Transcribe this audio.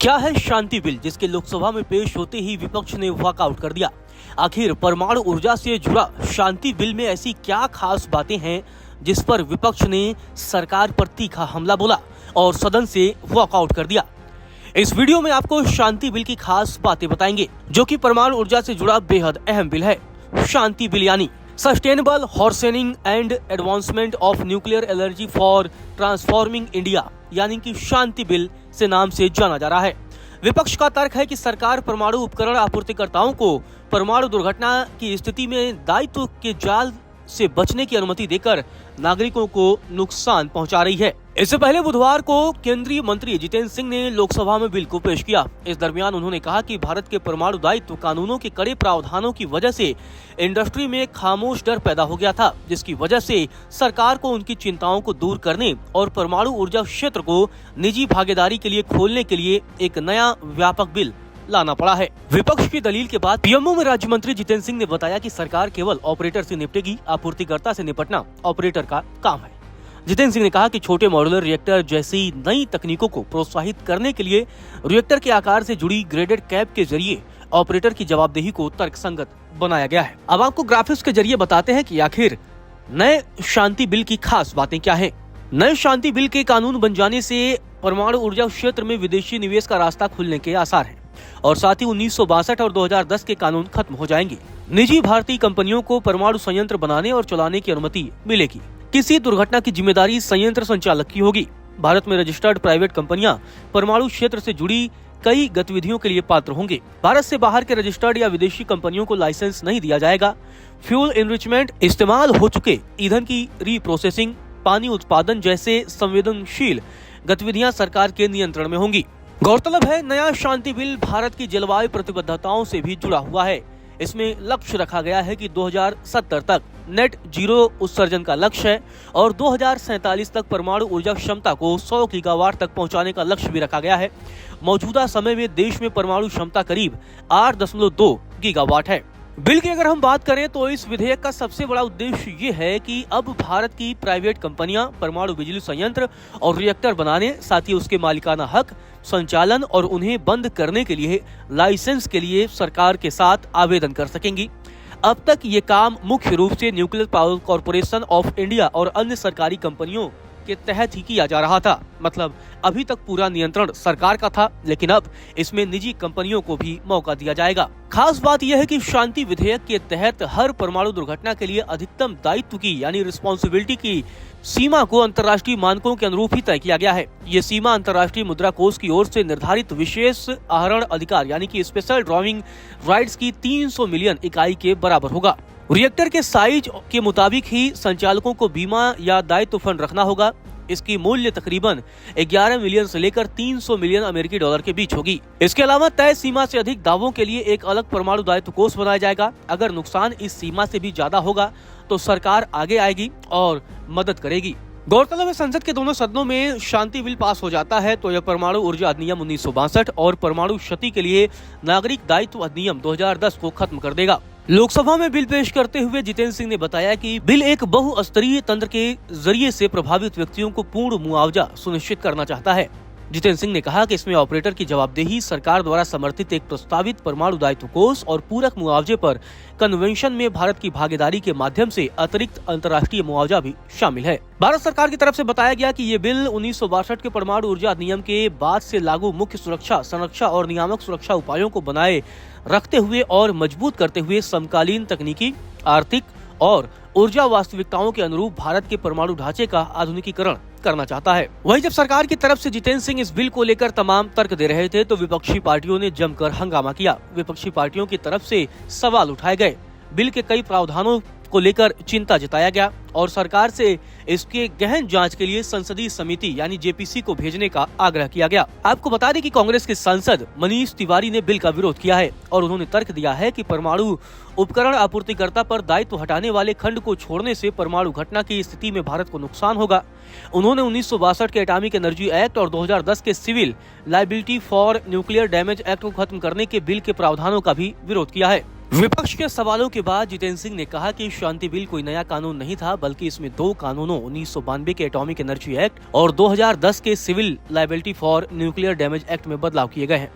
क्या है शांति बिल, जिसके लोकसभा में पेश होते ही विपक्ष ने वॉकआउट कर दिया। आखिर परमाणु ऊर्जा से जुड़ा शांति बिल में ऐसी क्या खास बातें हैं जिस पर विपक्ष ने सरकार पर तीखा हमला बोला और सदन से वॉकआउट कर दिया। इस वीडियो में आपको शांति बिल की खास बातें बताएंगे, जो कि परमाणु ऊर्जा से जुड़ा बेहद अहम बिल है। शांति बिल यानी sustainable harnessing and advancement of nuclear energy for transforming India, यानी कि शांति बिल से नाम से जाना जा रहा है। विपक्ष का तर्क है कि सरकार परमाणु उपकरण आपूर्तिकर्ताओं को परमाणु दुर्घटना की स्थिति में दायित्व के जाल से बचने की अनुमति देकर नागरिकों को नुकसान पहुंचा रही है। इससे पहले बुधवार को केंद्रीय मंत्री जितेंद्र सिंह ने लोकसभा में बिल को पेश किया। इस दरमियान उन्होंने कहा कि भारत के परमाणु दायित्व कानूनों के कड़े प्रावधानों की वजह से इंडस्ट्री में खामोश डर पैदा हो गया था, जिसकी वजह से सरकार को उनकी चिंताओं को दूर करने और परमाणु ऊर्जा क्षेत्र को निजी भागीदारी के लिए खोलने के लिए एक नया व्यापक बिल लाना पड़ा है। विपक्ष की दलील के बाद पीएमओ में राज्य मंत्री जितेंद्र सिंह ने बताया कि सरकार केवल ऑपरेटर से निपटेगी, आपूर्तिकर्ता से निपटना ऑपरेटर का काम है। जितेंद्र सिंह ने कहा कि छोटे मॉड्यूलर रिएक्टर जैसी नई तकनीकों को प्रोत्साहित करने के लिए रिएक्टर के आकार से जुड़ी ग्रेडेड कैप के जरिए ऑपरेटर की जवाबदेही को तर्कसंगत बनाया गया है। अब आपको ग्राफिक्स के जरिए बताते हैं कि आखिर नए शांति बिल की खास बातें क्या है। नए शांति बिल के कानून बन जाने से परमाणु ऊर्जा क्षेत्र में विदेशी निवेश का रास्ता खुलने के आसार हैं और साथ ही 1962 और 2010 के कानून खत्म हो जाएंगे। निजी भारतीय कंपनियों को परमाणु संयंत्र बनाने और चलाने की अनुमति मिलेगी। किसी दुर्घटना की जिम्मेदारी संयंत्र संचालक की होगी। भारत में रजिस्टर्ड प्राइवेट कंपनियां परमाणु क्षेत्र से जुड़ी कई गतिविधियों के लिए पात्र होंगे। भारत से बाहर के रजिस्टर्ड या विदेशी कंपनियों को लाइसेंस नहीं दिया जाएगा। फ्यूल एनरिचमेंट, इस्तेमाल हो चुके ईंधन की रीप्रोसेसिंग, पानी उत्पादन जैसे संवेदनशील गतिविधियां सरकार के नियंत्रण में होंगी। गौरतलब है, नया शांति बिल भारत की जलवायु प्रतिबद्धताओं से भी जुड़ा हुआ है। इसमें लक्ष्य रखा गया है कि 2070 तक नेट जीरो उत्सर्जन का लक्ष्य है और 2047 तक परमाणु ऊर्जा क्षमता को 100 गीगावाट तक पहुंचाने का लक्ष्य भी रखा गया है। मौजूदा समय में देश में परमाणु क्षमता करीब 8.2 गीगावाट है। बिल की अगर हम बात करें तो इस विधेयक का सबसे बड़ा उद्देश्य ये है कि अब भारत की प्राइवेट कंपनियां परमाणु बिजली संयंत्र और रिएक्टर बनाने, साथ ही उसके मालिकाना हक, संचालन और उन्हें बंद करने के लिए लाइसेंस के लिए सरकार के साथ आवेदन कर सकेंगी। अब तक ये काम मुख्य रूप से nuclear power corporation of India और अन्य सरकारी कंपनियों के तहत ही किया जा रहा था। मतलब अभी तक पूरा नियंत्रण सरकार का था, लेकिन अब इसमें निजी कंपनियों को भी मौका दिया जाएगा। खास बात यह है कि शांति विधेयक के तहत हर परमाणु दुर्घटना के लिए अधिकतम दायित्व की यानी रिस्पॉन्सिबिलिटी की सीमा को अंतर्राष्ट्रीय मानकों के अनुरूप ही तय किया गया है। ये सीमा अंतर्राष्ट्रीय मुद्रा कोष की ओर से निर्धारित विशेष आहरण अधिकार यानी कि स्पेशल ड्रॉइंग राइट्स की 300 मिलियन इकाई के बराबर होगा। रिएक्टर के साइज के मुताबिक ही संचालकों को बीमा या दायित्व फंड रखना होगा। इसकी मूल्य तकरीबन 11 मिलियन से लेकर 300 मिलियन अमेरिकी डॉलर के बीच होगी। इसके अलावा तय सीमा से अधिक दावों के लिए एक अलग परमाणु दायित्व कोष बनाया जाएगा। अगर नुकसान इस सीमा से भी ज्यादा होगा तो सरकार आगे आएगी और मदद करेगी। गौरतलब है, संसद के दोनों सदनों में शांति बिल पास हो जाता है तो यह परमाणु ऊर्जा अधिनियम 1962 और परमाणु क्षति के लिए नागरिक दायित्व अधिनियम 2010 को खत्म कर देगा। लोकसभा में बिल पेश करते हुए जितेंद्र सिंह ने बताया कि बिल एक बहुस्तरीय तंत्र के जरिए से प्रभावित व्यक्तियों को पूर्ण मुआवजा सुनिश्चित करना चाहता है। जितेंद्र सिंह ने कहा कि इसमें ऑपरेटर की जवाबदेही, सरकार द्वारा समर्थित एक प्रस्तावित परमाणु दायित्व कोष और पूरक मुआवजे पर कन्वेंशन में भारत की भागीदारी के माध्यम से अतिरिक्त अंतर्राष्ट्रीय मुआवजा भी शामिल है। भारत सरकार की तरफ से बताया गया कि ये बिल 1962 के परमाणु ऊर्जा अधिनियम के बाद से लागू मुख्य सुरक्षा, संरक्षा और नियामक सुरक्षा उपायों को बनाए रखते हुए और मजबूत करते हुए समकालीन तकनीकी, आर्थिक और ऊर्जा वास्तविकताओं के अनुरूप भारत के परमाणु ढांचे का आधुनिकीकरण करना चाहता है। वहीं जब सरकार की तरफ से जितेंद्र सिंह इस बिल को लेकर तमाम तर्क दे रहे थे तो विपक्षी पार्टियों ने जमकर हंगामा किया। विपक्षी पार्टियों की तरफ से सवाल उठाए गए। बिल के कई प्रावधानों को लेकर चिंता जताया गया और सरकार से इसके गहन जांच के लिए संसदीय समिति यानी जेपीसी को भेजने का आग्रह किया गया। आपको बता दें कि कांग्रेस के सांसद मनीष तिवारी ने बिल का विरोध किया है और उन्होंने तर्क दिया है कि परमाणु उपकरण आपूर्तिकर्ता पर दायित्व हटाने वाले खंड को छोड़ने से परमाणु घटना की स्थिति में भारत को नुकसान होगा। उन्होंने 1962 के एटॉमिक एनर्जी एक्ट और 2010 के civil liability for nuclear damage act को खत्म करने के बिल के प्रावधानों का भी विरोध किया है। विपक्ष के सवालों के बाद जितेंद्र सिंह ने कहा कि शांति बिल कोई नया कानून नहीं था, बल्कि इसमें 2 कानूनों 1992 के एटॉमिक एनर्जी एक्ट और 2010 के civil liability for nuclear damage act में बदलाव किए गए हैं।